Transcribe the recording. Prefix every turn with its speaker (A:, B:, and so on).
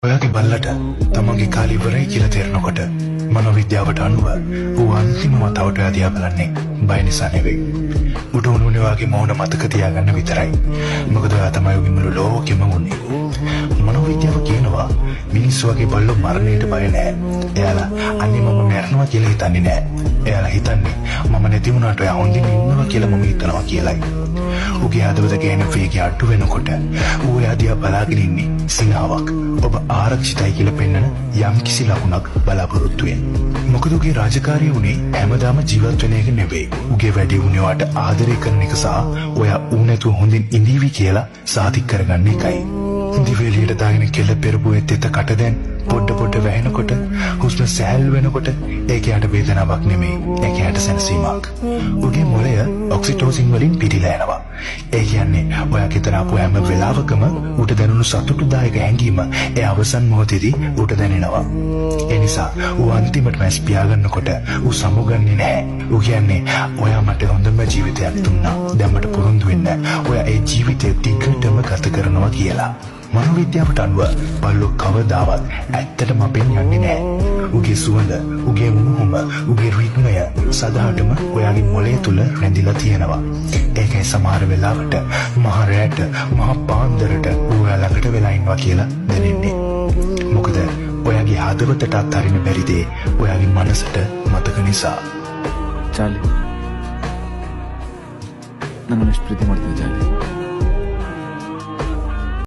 A: ඔයාගේ බල්ලට තමන්ගේ කාලේ ඉවරයි කියලා තේරෙනකොට මනෝවිද්‍යාවට අනුව ඌ අන්තිම වතාවට ඇදියා බලන්නේ බය නිසා නෙවෙයි. උඩ උණුනේ වාගේ මौन මතක තියාගන්න විතරයි. මොකද ඔයා තමයි ඔගේ මුළු ලෝකෙම උන්නේ. මනෝවිද්‍යාව කියනවා මිනිස්සු වගේ බල්ලෝ මරණයට බය නැහැ. එයාලා අන්නේ මම මැරෙනවා කියලා හිතන්නේ නැහැ. එයාලා හිතන්නේ මම නැති වුණාට ඔයා හොඳින් ඉන්නවා කියලා මම හිතනවා කියලායි. උගේ හදවත ගෑන වේගය අඩු වෙනකොට ඌ එයාදියා බලාගෙන ඉන්නේ සිනාවක්. ඔබ ආරක්ෂිතයි කියලා පෙන්වන යම්කිසි ලකුණක් බලාපොරොත්තු වෙන. මොකද උගේ රාජකාරිය උනේ හැමදාම ජීවත් වෙන එක නෙවෙයි. උගේ වැඩි උනේ වාට ආදරය කරන එක සහ ඔයා ඌ නැතුව හොඳින් ඉඳීවි කියලා සාතික් කරගන්න එකයි. දිවෙලියට දාගෙන කෙල පෙරපුවෙත් එත කට දැන් පොඩ වැහෙනකොට හුස්ම සැහැල් වෙනකොට ඒක යට වේදනාවක් නෙමෙයි. ඒක යට සැනසීමක්. උගේ මොළය ඔක්සිටෝසින් වලින් පිරීලා යනවා. ඒ කියන්නේ ඔයා ගෙදර ආපු හැම වෙලාවකම උට දැනුණු සතුටුදායක හැඟීම ඒ අවසන් මොහොතේදී උට දැනෙනවා. ඒ නිසා ඌ අන්තිමට මැස් පියාගන්නකොට ඌ සමුගන්නේ නැහැ. ඌ කියන්නේ ඔයා මට හොඳම ජීවිතයක් දුන්නා. දැන් මට පුරුදු වෙන්න. ඔයා ඒ ජීවිතේ දිගටම ගත කරනවා කියලා. මනෝවිද්‍යාවට අනුව බල්ලෝ කවදාවත් ඇත්තටම අපෙන් යන්නේ නැහැ. උගේ සුවඳ, උගේ මුහුම, උගේ රිද්මය සදාටම ඔයාගේ මොළය තුල රැඳිලා තියෙනවා. ඒකයි සමහර වෙලාවට මහ රැට, මහ පාන්දරට ඔයා ළඟට වෙලා ඉන්නවා කියලා දැනෙන්නේ. මොකද ඔයාගේ හදවතට අත්හරින්න බැරි දේ ඔයාගේ මනසට මතක නිසා.
B: ಚಾಲಿ ನನ್ನ ಎಷ್ಟು ಪ್ರೀತಿ ಮಾಡ್ತೀನಿ ಚಾಲಿ.